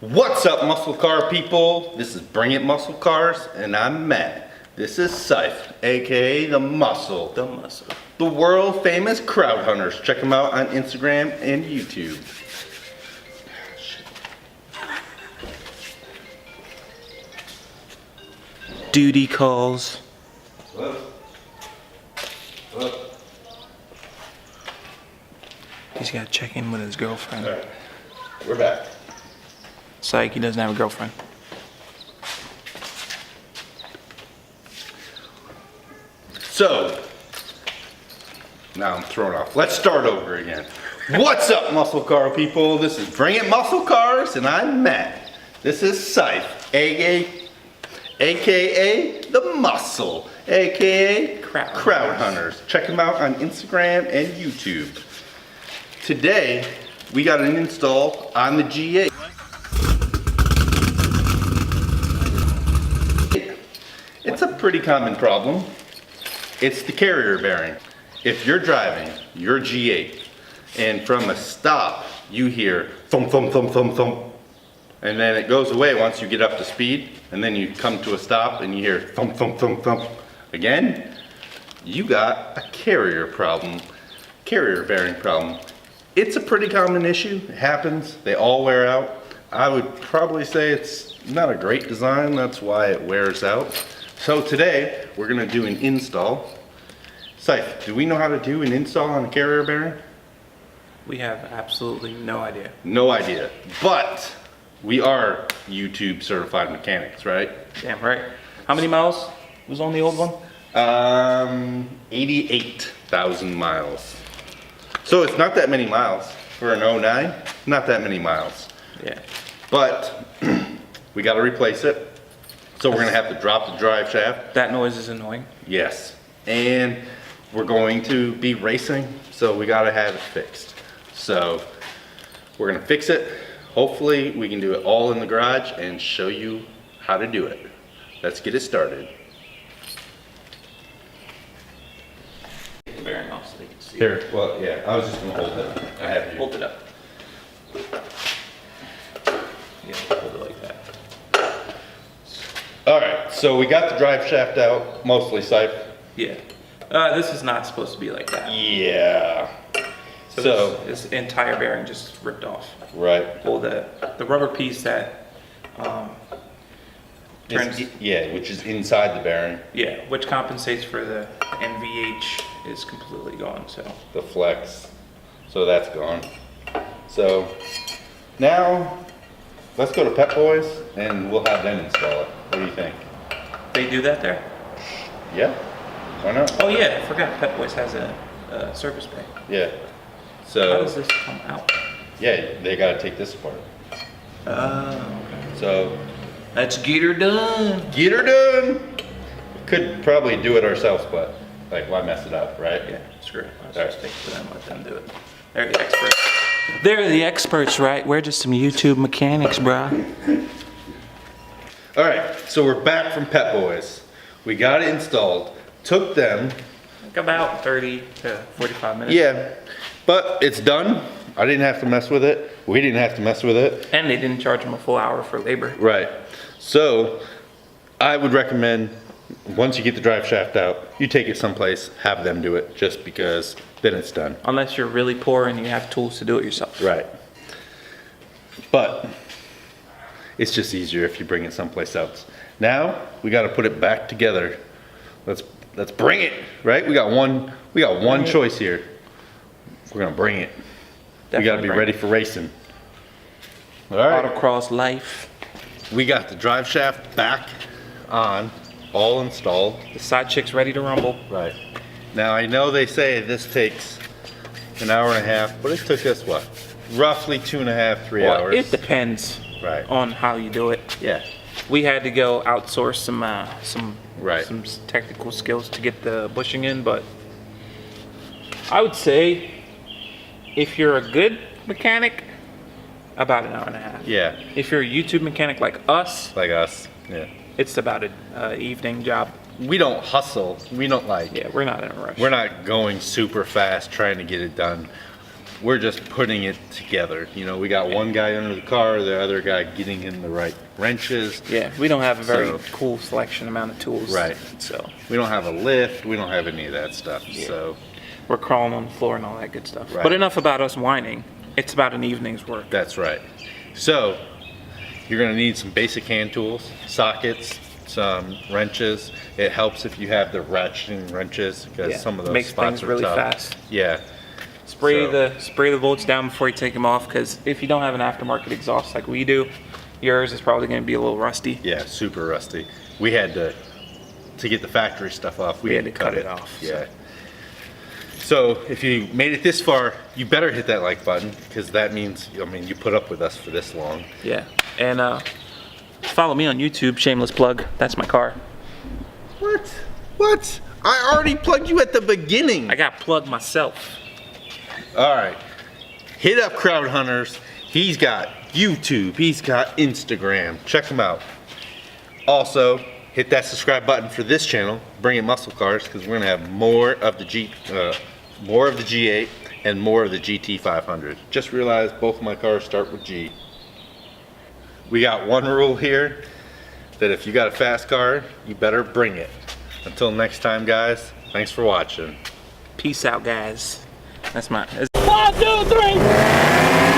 What's up, muscle car people? This is Bring It Muscle Cars, and I'm Matt. This is Saif, aka The Muscle. The Muscle. The world famous CrowdHunters. Check them out on Instagram and YouTube. Duty calls. Whoa. Whoa. He's got to check in with his girlfriend. All right, we're back. Psych, he doesn't have a girlfriend. So, now I'm thrown off. Let's start over again. What's up, muscle car people? This is Bring It Muscle Cars, and I'm Matt. This is Saif, aka The Muscle, aka CrowdHunters. Check him out on Instagram and YouTube. Today, we got an install on the G8. It's a pretty common problem. It's the carrier bearing. If you're driving your G8 and from a stop you hear thump, thump, thump, thump, thump, and then it goes away once you get up to speed, and then you come to a stop and you hear thump, thump, thump, thump again, you got a carrier problem, carrier bearing problem. It's a pretty common issue. It happens. They all wear out. I would probably say it's not a great design. That's why it wears out. So today, we're gonna do an install. Saif, do we know how to do an install on a carrier bearing? We have absolutely no idea. No idea, but we are YouTube certified mechanics, right? Damn right. How many miles was on the old one? 88,000 miles. So it's not that many miles for an 09, not that many miles. Yeah. But we gotta replace it. So we're gonna have to drop the drive shaft. That noise is annoying. Yes, and we're going to be racing, so we gotta have it fixed. So we're gonna fix it. Hopefully we can do it all in the garage and show you how to do it. Let's get it started. Take the bearing off so they can see. Here, well, yeah, I was just gonna hold it. I have you. Hold it up. Yeah, hold it like that. All right, so we got the drive shaft out, mostly Saif. Yeah. This is not supposed to be like that. Yeah. So this entire bearing just ripped off. right. Well, the rubber piece that turns, Yeah, which is inside the bearing, yeah, which compensates for the NVH is completely gone. So the flex. So that's gone. So now let's go to Pep Boys and we'll have them install it. What do you think? they do that there. Yeah. Why not? Oh yeah, I forgot. Pep Boys has a service bay. Yeah. How So does this come out? yeah, they gotta take this apart. Oh, okay. So Let's get her done. get her done. Could probably do it ourselves, but like why mess it up, right? Yeah, screw it. Let's Alright. just take it to them, let them do it. They're the experts. They're the experts, right? We're just some YouTube mechanics, brah. All right, so we're back from Pep Boys. We got it installed. Took them, Like about 30 to 45 minutes. yeah, but it's done. I didn't have to mess with it. We didn't have to mess with it. And they didn't charge them a full hour for labor. Right. So I would recommend once you get the drive shaft out, you take it someplace, have them do it, just because then it's done. Unless you're really poor and you have tools to do it yourself. Right. But it's just easier if you bring it someplace else. Now we got to put it back together. Let's bring it, right? We got one choice here. We're gonna bring it. We got to be ready for racing. All right. Autocross life. We got the drive shaft back on, all installed. The side chick's ready to rumble. Right. Now I know they say this takes an hour and a half, but it took us what? Roughly 2.5, 3 Well, hours. it depends Right. on how you do it. Yeah. We had to go outsource some Right. some technical skills to get the bushing in, but I would say if you're a good mechanic, about an hour and a half. Yeah. If you're a YouTube mechanic like us, Like us. Yeah. it's about an evening job. We don't hustle. We don't like. Yeah, we're not in a rush. We're not going super fast trying to get it done. we're just putting it together. You know, we got one guy under the car, the other guy getting in the right wrenches. Yeah, we don't have a very So- cool selection amount of tools. Right. So We don't have a lift, we don't have any of that stuff. So we're crawling on the floor and all that good stuff. Right. But enough about us whining. It's about an evening's work. that's right. So you're gonna need some basic hand tools, sockets, some wrenches. It helps if you have the ratcheting wrenches because Yeah, some of those makes spots things are really tough. fast. Yeah. Spray So- the bolts down before you take them off, because if you don't have an aftermarket exhaust like we do, yours is probably going to be a little rusty. Yeah, super rusty. We had to get the factory stuff off. We had to cut it off, Yeah. So if you made it this far, you better hit that like button because that means, I mean, you put up with us for this long. Yeah, and follow me on YouTube. Shameless plug. That's my car. What? What? I already plugged you at the beginning. I got plugged myself. All right. Hit up CrowdHunters. He's got YouTube. He's got Instagram. Check him out. Also, hit that subscribe button for this channel, Bring It Muscle Cars, because we're gonna have more of the G8 and more of the GT500. Just realized both of my cars start with G. We got one rule here, that if you got a fast car, you better bring it. Until next time, guys, thanks for watching. Peace out, guys. That's my. 1, 2, 3.